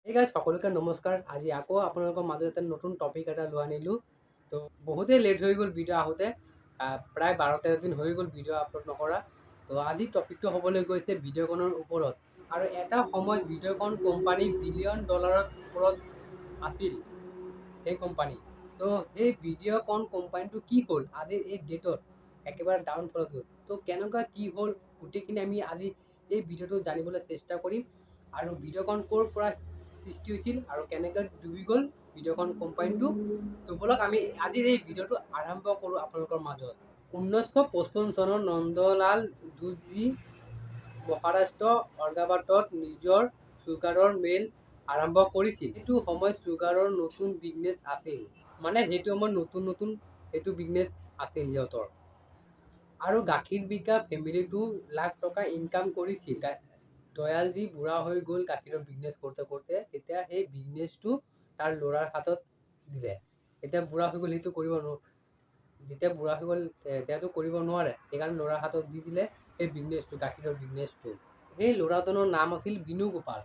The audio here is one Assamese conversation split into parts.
এই গাইজ সকলোকে নমস্কাৰ। আজি আকৌ আপোনালোকৰ মাজত এটা নতুন টপিক এটা লৈ আনিলোঁ। তো বহুতেই লেট হৈ গ'ল ভিডিঅ' আহোঁতে, প্ৰায় 12-13 দিন হৈ গ'ল ভিডিঅ' আপলোড নকৰা। তো আজি টপিকটো হ'বলৈ গৈছে ভিডিঅ'কনৰ ওপৰত। আৰু এটা সময়ত ভিডিঅ'কন কোম্পানী $বিলিয়ন ওপৰত আছিল সেই কোম্পানী। তো সেই ভিডিঅ'কন কোম্পানীটো কি হ'ল আজিৰ এই ডেটত একেবাৰে ডাউন ফলত গ'ল। তো কেনেকুৱা কি হ'ল গোটেইখিনি আমি আজি এই ভিডিঅ'টো জানিবলৈ চেষ্টা কৰিম। আৰু ভিডিঅ'কন ক'ৰ পৰা সৃষ্টি হৈছিল আৰু কেনেকৈ ডুবি গ'ল ভিডিঅ'কন কোম্পানীটো। তো বলক আমি আজিৰ এই ভিডিঅ'টো আৰম্ভ কৰোঁ আপোনালোকৰ মাজত। 1955 চনৰ নন্দলাল ধুতজী মহাৰাষ্ট্ৰ ঔৰংগাবাদত নিজৰ চুগাৰৰ মিল আৰম্ভ কৰিছিল। সেইটো সময়ত চুগাৰৰ নতুন বিজনেছ আছিল, মানে সেইটো সময়ত নতুন সেইটো বিজনেছ আছিল সিহঁতৰ। আৰু গাখীৰ বিকা ফেমিলিটো লাখ টকা ইনকাম কৰিছিল। দয়ালজী বুঢ়া হৈ গ'ল গাখীৰৰ বিজনেছ কৰোঁতে কৰোঁতে, তেতিয়া সেই বিজনেছটো তাৰ ল'ৰাৰ হাতত দিলে। এতিয়া বুঢ়া হৈ গ'ল, সেইটো কৰিব যেতিয়া বুঢ়া হৈ গ'ল তেতিয়াতো কৰিব নোৱাৰে, সেইকাৰণে ল'ৰাৰ হাতত দি দিলে সেই বিজনেছটো, গাখীৰৰ বিজনেছটো। সেই ল'ৰাজনৰ নাম আছিল বিনুগোপাল।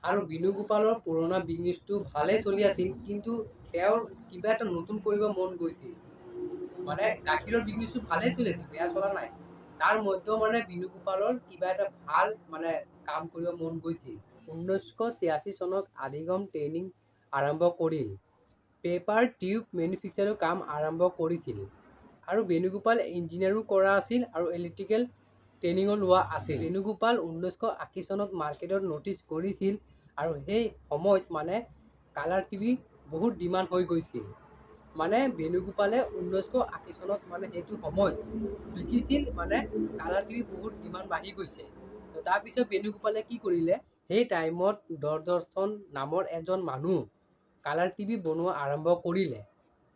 আৰু বিনুগোপালৰ পুৰণা বিজনেছটো ভালেই চলি আছিল, কিন্তু তেওঁৰ কিবা এটা নতুন কৰিব মন গৈছিল। মানে গাখীৰৰ বিজনেছটো ভালেই চলি আছিল, বেয়া চলা নাই। তাৰ মধ্যেও মানে বিনুগোপালৰ কিবা এটা ভাল কাম কৰিব মন গৈছিল। 1986 চনত আদিগম ট্ৰেইনিং আৰম্ভ কৰিল। পেপাৰ টিউব মেনুফেক্সাৰৰ কাম আৰম্ভ কৰিছিল। আৰু বেণুগোপাল ইঞ্জিনিয়াৰো কৰা আছিল আৰু ইলেক্ট্ৰিকেল ট্ৰেইনিঙো লোৱা আছিল। বেণুগোপাল 1980 চনত মাৰ্কেটত নটিচ কৰিছিল, আৰু সেই সময়ত কালাৰ টিভি বহুত ডিমাণ্ড হৈ গৈছিল। বেণুগোপালে 1980 চনত সেইটো সময়ত বিকিছিল, কালাৰ টিভি বহুত ডিমাণ্ড বাঢ়ি গৈছে। তো তাৰপিছত বেণুগোপালে কি কৰিলে, সেই টাইমত দূৰদৰ্শন নামৰ এজন মানুহ কালাৰ টিভি বনোৱা আৰম্ভ কৰিলে।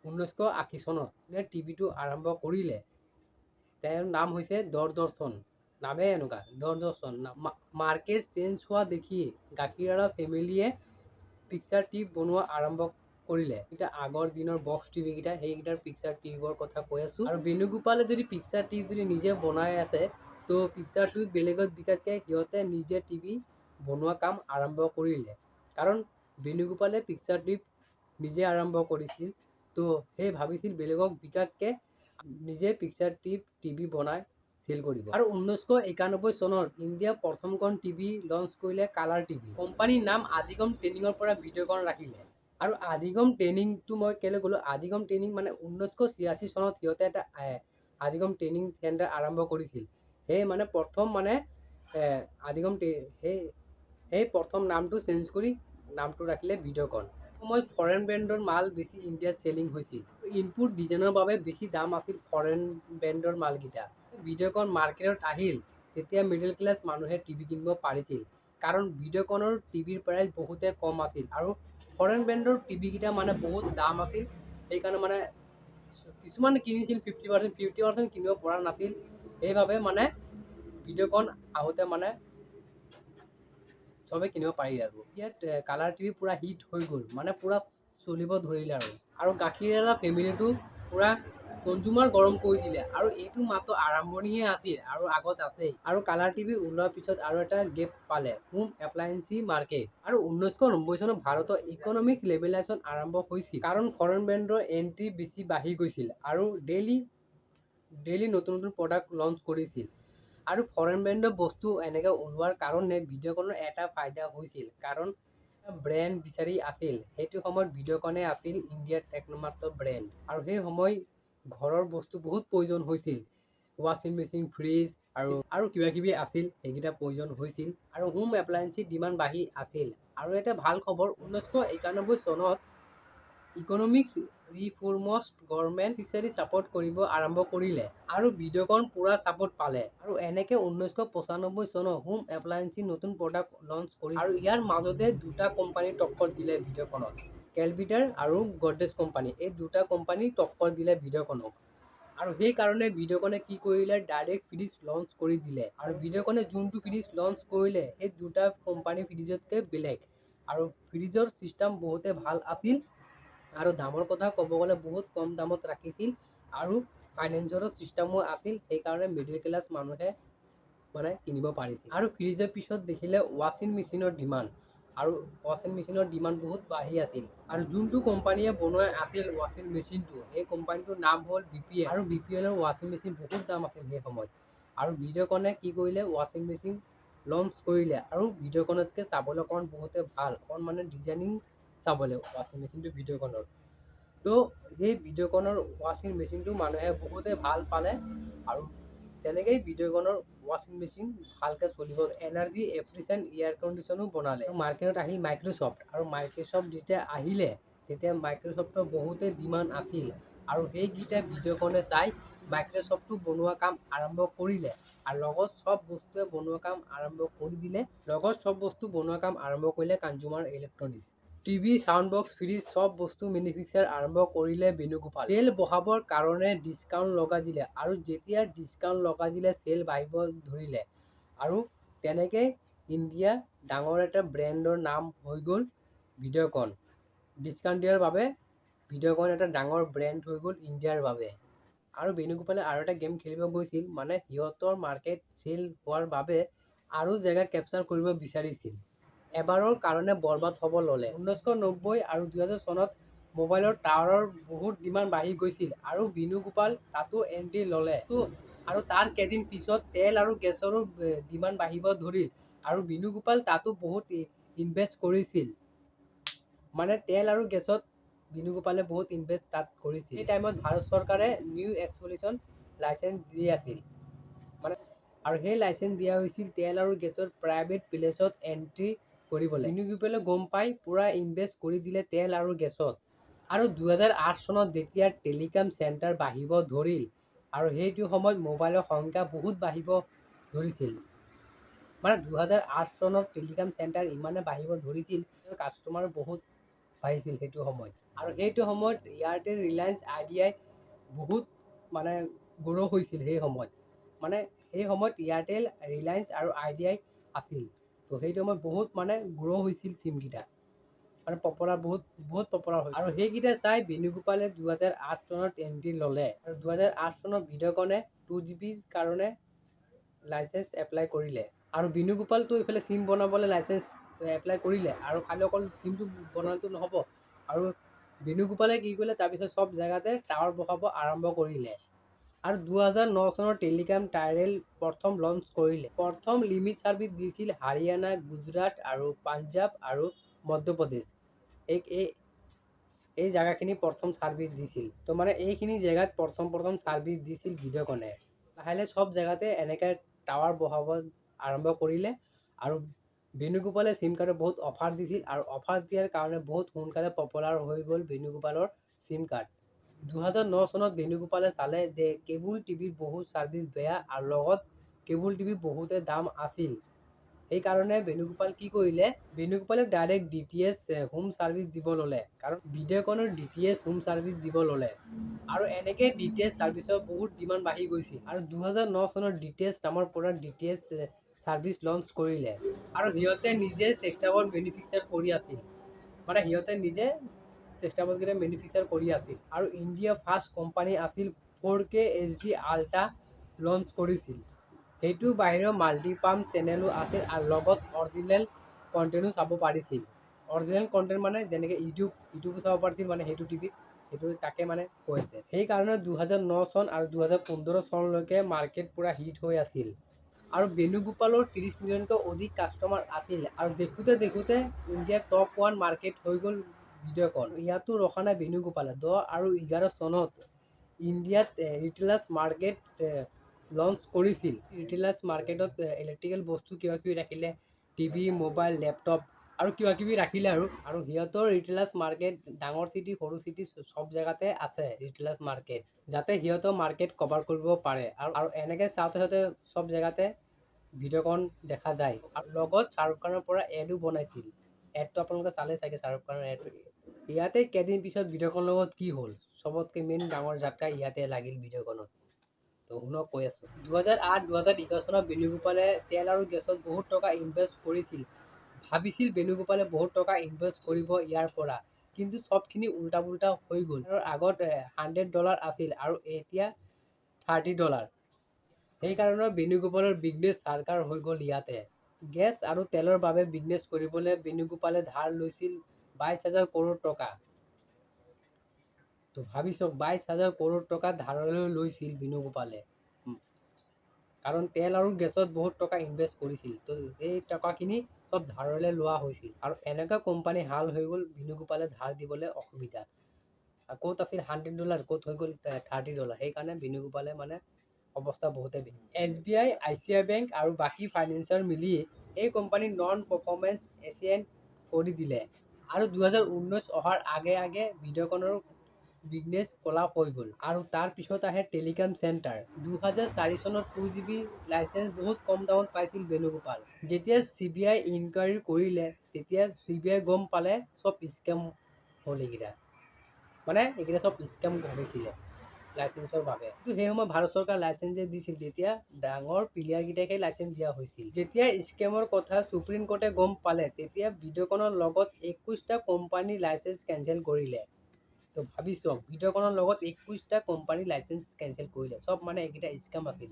1980 চনত টিভিটো আৰম্ভ কৰিলে। তেওঁৰ নাম হৈছে দূৰদৰ্শন, নামেই এনেকুৱা দূৰদৰ্শন। মাৰ্কেট চেঞ্জ হোৱা দেখি গাখীৰৱালা ফেমিলিয়ে পিকচাৰ টিভি বনোৱা আৰম্ভ কৰিলে। এতিয়া আগৰ দিনৰ বক্স টিভি কেইটা, সেইকেইটাৰ পিকচাৰ টিভিৰ কথা কৈ আছোঁ। আৰু বেণুগোপালে যদি পিকচাৰ টিভি যদি নিজে বনাই আছে, তো পিকচাৰ টিভি বেলেগত বিকাতকৈ সিহঁতে নিজে টিভি বনোৱা কাম আৰম্ভ কৰিলে। কাৰণ বেণুগোপালে পিকচাৰ টিভি নিজে আৰম্ভ কৰিছিল, তো সেই ভাবিছিল বেলেগক বিকাতকৈ নিজে পিকচাৰ টিভি বনাই চেল কৰিব। আৰু 1991 চনত ইণ্ডিয়া প্ৰথমখন টিভি লঞ্চ কৰিলে, কালাৰ টিভি। কোম্পানীৰ নাম আদিগম ট্ৰেইনিঙৰ পৰা ভিডিঅ'কন ৰাখিলে। আৰু আদিগম ট্ৰেইনিংটো মই কেলৈ ক'লোঁ, আদিগম ট্ৰেইনিং 1986 চনত সিহঁতে এটা আদিগম ট্ৰেইনিং চেণ্টাৰ আৰম্ভ কৰিছিল। সেই প্ৰথম আদিগম সেই প্ৰথম নামটো চেঞ্জ কৰি নামটো ৰাখিলে ভিডিঅ'কন। সময়ত ফৰেন ব্ৰেণ্ডৰ মাল বেছি ইণ্ডিয়াত চেলিং হৈছিল। ইনপুট ডিজাইনৰ বাবে বেছি দাম আছিল ফৰেন ব্ৰেণ্ডৰ মালকেইটা। ভিডিঅ'কন মাৰ্কেটত আহিল, তেতিয়া মিডল ক্লাছ মানুহে টিভি কিনিব পাৰিছিল, কাৰণ ভিডিঅ'কনৰ টিভিৰ প্ৰাইচ বহুতে কম আছিল। আৰু ফৰেন ব্ৰেণ্ডৰ টিভিকেইটা বহুত দাম আছিল, সেইকাৰণে কিছুমানে কিনিছিল 50% কিনিব পৰা নাছিল। সেইবাবে ভিডিঅ'কন আহোঁতে চবে কিনিব পাৰি। আৰু ইয়াত কালাৰ টিভি পুৰা হিট হৈ গ'ল, পুৰা চলিব ধৰিলে। আৰু গাখীৰৱালা ফেমিলিটো পুৰা কনজুমাৰ গৰম কৰি দিলে। আৰু এইটো মাত্ৰ আৰম্ভণিহে আছিল, আৰু আগত আছেই। আৰু কালাৰ টিভি ওলোৱাৰ পিছত আৰু এটা গেপ পালে, হোম এপ্লায়েন্সি মাৰ্কেট। আৰু 1990 চনত ভাৰতৰ ইকনমিক লেবেলাইজেশ্যন আৰম্ভ হৈছিল, কাৰণ ফৰেন ব্ৰেণ্ডৰ এণ্ট্ৰি বেছি বাঢ়ি গৈছিল আৰু ডেইলি নতুন প্ৰডাক্ট লঞ্চ কৰিছিল। আৰু ফৰেন ব্ৰেণ্ডৰ বস্তু এনেকৈ ওলোৱাৰ কাৰণে ভিডিঅ'কনৰ এটা ফাইদা হৈছিল, কাৰণ ব্ৰেণ্ড বিচাৰি আছিল। সেইটো সময়ত ভিডিঅ'কনে আছিল ইণ্ডিয়াত একমাত্ৰ ব্ৰেণ্ড। আৰু সেই সময় ঘৰৰ বস্তু বহুত প্ৰয়োজন হৈছিল, ৱাশ্বিং মেচিন, ফ্ৰিজ আৰু কিবা কিবি আছিল, সেইকেইটা প্ৰয়োজন হৈছিল। আৰু হোম এপ্লায়েন্সিৰ ডিমাণ্ড বাঢ়ি আছিল। আৰু এটা ভাল খবৰ, 1991 চনত ইকনমিক্স ৰিফৰ্মছত গভৰ্ণমেণ্ট ফিচাৰী ছাপোৰ্ট কৰিব আৰম্ভ কৰিলে, আৰু ভিডিঅ'কন পুৰা ছাপোৰ্ট পালে। আৰু এনেকৈ 1995 চনত হোম এপ্লায়েন্সিৰ নতুন প্ৰডাক্ট লঞ্চ কৰিলে। আৰু ইয়াৰ মাজতে দুটা কোম্পানী টক্কৰ দিলে ভিডিঅ'কনত, কেলভিটাৰ আৰু গডৰেজ কোম্পানী। এই দুটা কোম্পানী টক্কৰ দিলে ভিডিঅ'কনক। আৰু সেইকাৰণে ভিডিঅ'কনে কি কৰিলে, ডাইৰেক্ট ফ্ৰিজ লঞ্চ কৰি দিলে। আৰু ভিডিঅ'কনে যোনটো ফ্ৰিজ লঞ্চ কৰিলে, সেই দুটা কোম্পানী ফ্ৰিজতকৈ বেলেগ। আৰু ফ্ৰিজৰ চিষ্টেম বহুতে ভাল আছিল, আৰু দামৰ কথা ক'ব গ'লে বহুত কম দামত ৰাখিছিল, আৰু ফাইনেন্সৰ চিষ্টেমো আছিল। সেইকাৰণে মিডল ক্লাছ মানুহে কিনিব পাৰিছিল। আৰু ফ্ৰিজৰ পিছত দেখিলে ৱাশ্বিং মেচিনৰ ডিমাণ্ড। আৰু ৱাশ্বিং মেচিনৰ ডিমাণ্ড বহুত বাঢ়ি আছিল। আৰু যোনটো কোম্পানীয়ে বনোৱা আছিল ৱাশ্বিং মেচিনটো, সেই কোম্পানীটোৰ নাম হ'ল BPL। আৰু BPLৰ ৱাশ্বিং মেচিন বহুত দাম আছিল সেই সময়ত। আৰু ভিডিঅ'কনে কি কৰিলে, ৱাশ্বিং মেচিন লঞ্চ কৰিলে। আৰু ভিডিঅ'কনতকৈ চাবলৈ অকণ বহুতে ভাল, অকণ মানে ডিজাইনিং চাবলৈ ৱাশ্বিং মেচিনটো ভিডিঅ'কনৰ। তো সেই ভিডিঅ'কনৰ ৱাশ্বিং মেচিনটো মানুহে বহুতে ভাল পালে। আৰু তেনেকেই ভিডিঅ'কনৰ ৱাশ্বিং মেচিন ভালকৈ চলিব। এনাৰ্জি এফিচিয়েণ্ট এয়াৰ কণ্ডিশ্যনো বনালে। মাৰ্কেটত আহিল মাইক্ৰ'ছফ্ট। আৰু মাইক্ৰ'ছফ্ট যেতিয়া আহিলে, তেতিয়া মাইক্ৰ'ছফ্টৰ বহুতে ডিমাণ্ড আছিল। আৰু সেইকেইটা ভিডিঅ'কনে চাই মাইক্ৰ'ছফ্টটো বনোৱা কাম আৰম্ভ কৰিলে। আৰু লগত চব বস্তুৱে বনোৱা কাম আৰম্ভ কৰি দিলে। Consumer electronics, TV, sound box, fridge চব বস্তু মেনুফেকচাৰ আৰম্ভ কৰিলে বেণুগোপাল। তেল বঢ়াবৰ কাৰণে ডিছকাউণ্ট লগাই দিলে। আৰু যেতিয়া ডিছকাউণ্ট লগাই দিলে, চেল বাঢ়িব ধৰিলে। আৰু তেনেকৈ ইণ্ডিয়া ডাঙৰ এটা ব্ৰেণ্ডৰ নাম হৈ গ'ল ভিডিঅ'কন। ডিছকাউণ্ট দিয়াৰ বাবে ভিডিঅ'কন এটা ডাঙৰ ব্ৰেণ্ড হৈ গ'ল ইণ্ডিয়াৰ বাবে। আৰু বেণুগোপালে আৰু এটা গেম খেলিব গৈছিল, মানে সিহঁতৰ মাৰ্কেট চেল হোৱাৰ বাবে আৰু জেগা কেপচাৰ কৰিব বিচাৰিছিল। এবাৰৰ কাৰণে বৰবাদ হ'ব ল'লে। 1990 আৰু 2000 চনত মোবাইলৰ টাৱাৰৰ বহুত ডিমাণ্ড বাঢ়ি গৈছিল। আৰু বেণুগোপাল তাতো এণ্ট্ৰি ল'লে। আৰু তাৰ কেইদিন পিছত তেল আৰু গেছৰো ডিমাণ্ড বাঢ়িব ধৰিল। আৰু বেণুগোপাল তাতো বহুত ইনভেষ্ট কৰিছিল। মানে তেল আৰু গেছত বেণুগোপালে বহুত ইনভেষ্ট তাত কৰিছিল। সেই টাইমত ভাৰত চৰকাৰে নিউ এক্সপ্লোৰেশ্যন লাইচেঞ্চ দি আছিল। আৰু সেই লাইচেঞ্চ দিয়া হৈছিল তেল আৰু গেছৰ প্ৰাইভেট প্লেচত এণ্ট্ৰি কৰিবলৈ। বেণুগোপালে গম পাই পুৰা ইনভেষ্ট কৰি দিলে তেল আৰু গেছত। আৰু 2008 চনত যেতিয়া টেলিকম চেণ্টাৰ বাঢ়িব ধৰিল, আৰু সেইটো সময়ত মোবাইলৰ সংখ্যা বহুত বাঢ়িব ধৰিছিল। মানে 2008 চনত টেলিকম চেণ্টাৰ ইমানে বাঢ়িব ধৰিছিল, কাষ্টমাৰ বহুত বাঢ়িছিল সেইটো সময়ত। আৰু সেইটো সময়ত এয়াৰটেল, ৰিলায়েন্স, আইডিয়াই বহুত মানে গ্ৰ' হৈছিল সেই সময়ত। মানে সেই সময়ত এয়াৰটেল, ৰিলায়েন্স আৰু আইডিয়াই আছিল। তো সেইটো সময়ত বহুত মানে গ্ৰ' হৈছিল চিমকেইটা, মানে পপুলাৰ বহুত পপুলাৰ হৈছিল। আৰু সেইকেইটা চাই বেণুগোপালে 2008 চনত এণ্ট্ৰি ল'লে। আৰু 2008 চনত ভিডিঅ'কনে 2GB কাৰণে লাইচেঞ্চ এপ্লাই কৰিলে। আৰু বেণুগোপালটো এইফালে চিম বনাবলৈ লাইচেঞ্চ এপ্লাই কৰিলে। আৰু খালি অকল চিমটো বনালেতো নহ'ব। আৰু বেণুগোপালে কি কৰিলে, তাৰপিছত চব জেগাতে টাৱাৰ বহাব আৰম্ভ কৰিলে। আৰু 2009 চনৰ টেলিকম টাইৰেল প্ৰথম লঞ্চ কৰিলে। প্ৰথম লিমিট ছাৰ্ভিচ দিছিল হাৰিয়ানা, গুজৰাট আৰু পাঞ্জাৱ আৰু মধ্যপ্ৰদেশ। এই জেগাখিনি প্ৰথম ছাৰ্ভিচ দিছিল। তো মানে এইখিনি জেগাত প্ৰথম ছাৰ্ভিচ দিছিল ভিডিঅ'কনে। লাহে চব জেগাতে এনেকৈ টাৱাৰ বহাব আৰম্ভ কৰিলে। আৰু বেণুগোপালে চিম কাৰ্ডত বহুত অফাৰ দিছিল। আৰু অফাৰ দিয়াৰ কাৰণে বহুত সোনকালে পপুলাৰ হৈ গ'ল বেণুগোপালৰ চিম কাৰ্ড। 2009 চনত বেণুগোপালে চালে যে কেবুল টিভিৰ বহুত ছাৰ্ভিচ বেয়া, আৰু লগত কেবুল টিভি বহুতে দাম আছিল। সেইকাৰণে বেণুগোপাল কি কৰিলে, বেণুগোপালে ডাইৰেক্ট DTH হোম ছাৰ্ভিচ দিব ল'লে। কাৰণ ভিডিঅ'কনৰ DTH হোম ছাৰ্ভিচ দিব ল'লে। আৰু এনেকৈ DTH ছাৰ্ভিচৰ বহুত ডিমাণ্ড বাঢ়ি গৈছিল। আৰু 2009 চনত DTH নামৰ পৰা DTH ছাৰ্ভিচ লঞ্চ কৰিলে। আৰু সিহঁতে নিজে চেষ্টাবল মেনুফেকচাৰ কৰি আছিল। মানে সিহঁতে নিজে চেষ্টাবলকেইটা মেনুফেকচাৰ কৰি আছিল। আৰু ইণ্ডিয়া ফাৰ্ষ্ট কোম্পানী আছিল 4K HD আল্ট্ৰা লঞ্চ কৰিছিল। সেইটোৰ বাহিৰেও মাল্টিপাম্প চেনেলো আছিল। আৰু লগত অৰিজিনেল কণ্টেণ্টো চাব পাৰিছিল। অৰিজিনেল কণ্টেণ্ট মানে যেনেকৈ ইউটিউবো চাব পাৰিছিল, মানে সেইটো টিভিত সেইটো তাকে মানে কৈছে। সেইকাৰণে 2009 চন আৰু 2015 চনলৈকে মাৰ্কেট পূৰা হিট হৈ আছিল। আৰু বেণুগোপালৰ 30 মিলিয়নতকৈ অধিক কাষ্টমাৰ আছিল। আৰু দেখোঁতে ইণ্ডিয়াৰ টপ 1 মাৰ্কেট হৈ গ'ল ভিডিঅ'কন। ইয়াতো ৰখা নাই বেণুগোপালে। 10 আৰু 11 চনত ইণ্ডিয়াত ৰিটেইলাৰ্ছ মাৰ্কেট লঞ্চ কৰিছিল। ৰিটেইলাৰ্ছ মাৰ্কেটত ইলেক্ট্ৰিকেল বস্তু কিবাকিবি ৰাখিলে, টিভি, মোবাইল, লেপটপ আৰু কিবাকিবি ৰাখিলে। আৰু সিহঁতৰ ৰিটেইলাৰ্ছ মাৰ্কেট ডাঙৰ চিটি, সৰু চিটি চব জেগাতে আছে ৰিটেইলাৰ্ছ মাৰ্কেট, যাতে সিহঁতৰ মাৰ্কেট কভাৰ কৰিব পাৰে। আৰু এনেকৈ চাওঁতে চব জেগাতে ভিডিঅ'কন দেখা যায়। আৰু লগত শ্বাহৰুখ খানৰ পৰা এডো বনাইছিল। এডটো আপোনালোকে চালে চাগে, শ্বাহৰুখ খানৰ এডটো। ইয়াতে কেইদিন পিছত ভিডিঅ'কনৰ লগত কি হ'ল, চবতকৈ মেইন ডাঙৰ ঝাটকা ইয়াতে লাগিল ভিডিঅ'কনত। তো শুনক কৈ আছোঁ। 2008-2011 চনত বেণুগোপালে তেল আৰু গেছত বহুত টকা ইনভেষ্ট কৰিছিল। ভাবিছিল বেণুগোপালে বহুত টকা ইনভেষ্ট কৰিব ইয়াৰ পৰা, কিন্তু চবখিনি উল্টা পুল্টা হৈ গ'ল। আগত $100 আছিল আৰু এতিয়া $30। সেইকাৰণে বেণুগোপালৰ বিজনেছ চাৰকাৰ হৈ গ'ল ইয়াতে। গেছ আৰু তেলৰ বাবে বিজনেছ কৰিবলৈ বেণুগোপালে ধাৰ লৈছিল 22,000 কৰোड़ টকা। তো ভাবি চাওক 22,000 কৰোड़ টকা ধাৰলৈ লৈছিল বেণুগোপালে, কাৰণ তেল আৰু গেছত বহুত টকা ইনভেষ্ট কৰিছিল। তো এই টকাখিনি চব ধাৰলৈ লোৱা হৈছিল, আৰু এনেকুৱা কোম্পানী হাল হৈ গ'ল বেণুগোপালে ধাৰ দিবলৈ অসুবিধা। ক'ত আছিল $100, ক'ত হৈ গ'ল $30। সেইকাৰণে বেণুগোপালে মানে অৱস্থা বহুতে বেয়া। SBI, ICICI বেংক আৰু বাকী ফাইনেন্সাৰ মিলি এই কোম্পানী নন পাৰফৰ্মেন্স এচিয়েণ্ট কৰি দিলে, আৰু 2019 অহাৰ আগে আগে ভিডিঅ'কনৰ বিজনেছ কলাপ হৈ গ'ল। আৰু তাৰ পিছত আহে টেলিকম চেণ্টাৰ। 2004 চনত 2GB লাইচেন্স বহুত কম দামত পাইছিল বেণুগোপাল। যেতিয়া CBI ইনকুৱাৰী কৰিলে, তেতিয়া CBI গম পালে চব স্কেম হ'ল। এইকেইটা চব স্কেম হৈছিলে লাইচেন্সৰ বাবে। কিন্তু সেই সময়ত ভাৰত চৰকাৰ লাইচেন্স যে দিছিল, তেতিয়া ডাঙৰ প্লেয়াৰকেইটাকে লাইচেন্স দিয়া হৈছিল। যেতিয়া স্কেমৰ কথা সুপ্ৰিম কোৰ্টে গম পালে, তেতিয়া ভিডিঅ'কনৰ লগত 21টা কোম্পানী লাইচেন্স কেঞ্চেল কৰিলে। তো ভাবি চাওক, ভিডিঅ'কনৰ লগত 21টা কোম্পানী লাইচেন্স কেঞ্চেল কৰিলে। চব মানে এইকেইটা স্কেম আছিল।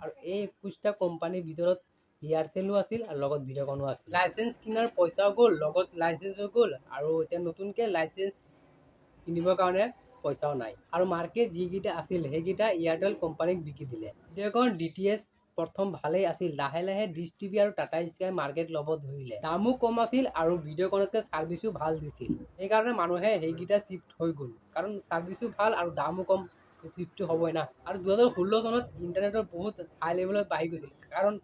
আৰু এই 21টা কোম্পানীৰ ভিতৰত এয়াৰটেলো আছিল আৰু লগত ভিডিঅ'কনো আছিল। লাইচেন্স কিনাৰ পইচাও গ'ল, লগত লাইচেন্সো গ'ল, আৰু এতিয়া নতুনকৈ লাইচেন্স কিনিবৰ কাৰণে পইচাও নাই। আৰু মাৰ্কেট যিকেইটা আছিল সেইকেইটা এয়াৰটেল কোম্পানীক বিকি দিলে। ভিডিঅ'কন DTH প্ৰথম ভালেই আছিল, লাহে লাহে ডিছ টিভি আৰু টাটা স্কাই মাৰ্কেট ল'ব ধৰিলে। দামো কম আছিল আৰু ভিডিঅ'কনতকৈ ছাৰ্ভিচো ভাল দিছিল। সেইকাৰণে মানুহে সেইকেইটা চিফ্ট হৈ গ'ল, কাৰণ ছাৰ্ভিচো ভাল আৰু দামো কম, চিফ্টটো হ'বই না। আৰু 2016 চনত ইণ্টাৰনেটৰ বহুত হাই লেভেলত বাঢ়ি গৈছিল, কাৰণ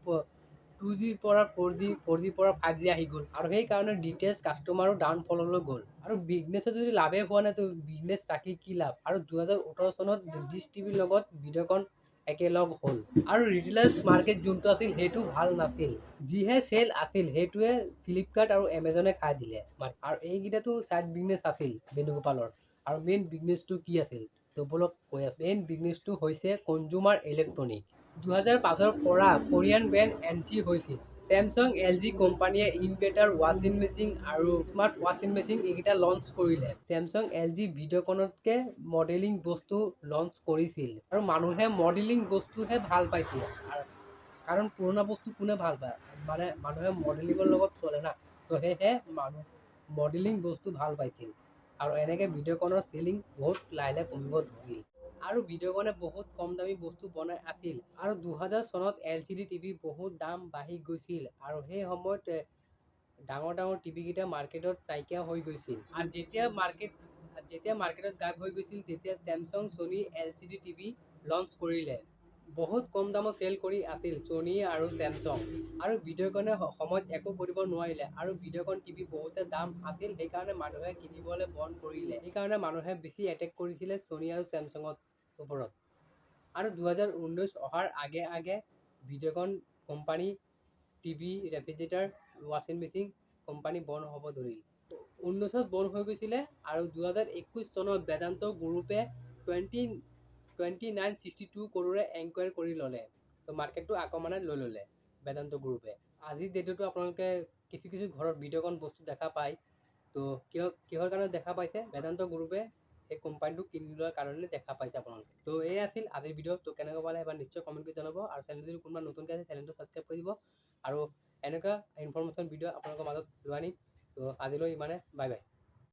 2Gৰ পৰা 4G, 4Gৰ পৰা 5G আহি গ'ল, আৰু সেইকাৰণে DTH কাষ্টমাৰো ডাউনফললৈ গ'ল। আৰু বিজনেছত যদি লাভেই হোৱা নাই, তো বিজনেছ ৰাখি কি লাভ। আৰু 2018 চনত ডিছ টিভিৰ লগত ভিডিঅ'কন একেলগ হ'ল, আৰু ৰিটেইলাৰ্ছ মাৰ্কেট যোনটো আছিল সেইটো ভাল নাছিল। যিহে চেল আছিল সেইটোৱে ফ্লিপকাৰ্ট আৰু এমেজনে খাই দিলে। আৰু এইকেইটাতো ছাইড বিজনেছ আছিল বেণুগোপালৰ। আৰু মেইন বিজনেছটো কি আছিল তো বলক কৈ আছোঁ। মেইন বিজনেছটো হৈছে কনজিউমাৰ ইলেক্ট্ৰনিক। 2005 পৰা কোৰিয়ান ব্ৰেণ্ড এন্ট্ৰি হৈছিল। চেমচাং, LG কোম্পানীয়ে ইনভাৰ্টাৰ, ৱাশ্বিং মেচিন আৰু স্মাৰ্ট ৱাশ্বিং মেচিন এইকেইটা লঞ্চ কৰিলে। চেমচাং, LG ভিডিঅ'কনতকৈ মডেলিং বস্তু লঞ্চ কৰিছিল, আৰু মানুহে মডেলিং বস্তুহে ভাল পাইছিল। কাৰণ পুৰণা বস্তু কোনে ভাল পায়, মানে মানুহে মডেলিঙৰ লগত চলে না। তো সেয়েহে মানুহ মডেলিং বস্তু ভাল পাইছিল, আৰু এনেকৈ ভিডিঅ'কনৰ চেলিং বহুত লাহে লাহে কমিব ধৰিল। আৰু ভিডিঅ'কনে বহুত কম দামী বস্তু বনাই আছিল। আৰু 2000 চনত LCD টিভি বহুত দাম বাঢ়ি গৈছিল, আৰু সেই সময়ত ডাঙৰ ডাঙৰ টিভিকেইটা মাৰ্কেটত নাইকিয়া হৈ গৈছিল। আৰু যেতিয়া মাৰ্কেটত গায়ব হৈ গৈছিল, তেতিয়া Samsung, Sony LCD TV launch কৰিলে। বহুত কম দামত চেল কৰি আছিল ছনী আৰু চেমচাং। আৰু ভিডিঅ'কনে সময়ত একো কৰিব নোৱাৰিলে, আৰু ভিডিঅ'কন টিভি বহুতে দাম আছিল, সেইকাৰণে মানুহে কিনিবলৈ বন্ধ কৰিলে। সেইকাৰণে মানুহে বেছি এটেক কৰিছিলে ছনী আৰু চেমচাঙৰ ওপৰত। আৰু 2019 অহাৰ আগে আগে ভিডিঅ'কন কোম্পানী, টিভি, ৰেফ্ৰিজাৰেটাৰ, ৱাশ্বিং মেচিন কোম্পানী বন্ধ হ'ব ধৰিল। 19ত বন্ধ হৈ গৈছিলে, আৰু 2021 চনত বেদান্ত গ্ৰুপে 2962 কৰোৰে এনকুৱাৰী কৰি ল'লে। তো মাৰ্কেটটো আকৌ মানে লৈ ল'লে বেদান্ত গ্ৰুপে। আজিৰ ডেটতো আপোনালোকে কিছু কিছু ঘৰত ভিডিঅ'কন বস্তু দেখা পায়। তো কিহৰ কাৰণে দেখা পাইছে? বেদান্ত গ্ৰুপে এই কোম্পানীটো কিনি লোৱাৰ কাৰণে দেখা পাইছে আপোনালোকে। তো এই আছিল আজিৰ ভিডিঅ'। তো কেনেকুৱা পালে এবাৰ নিশ্চয় কমেণ্ট কৰি জনাব, আৰু চেনেল যদি কোনোবা নতুনকৈ আছে চেনেলটো ছাবস্ক্ৰাইব কৰি দিব, আৰু এনেকুৱা ইনফৰমেশ্যন ভিডিঅ' আপোনালোকৰ মাজত লৈ আনিম। তো আজিলৈ ইমানে, বাই বাই।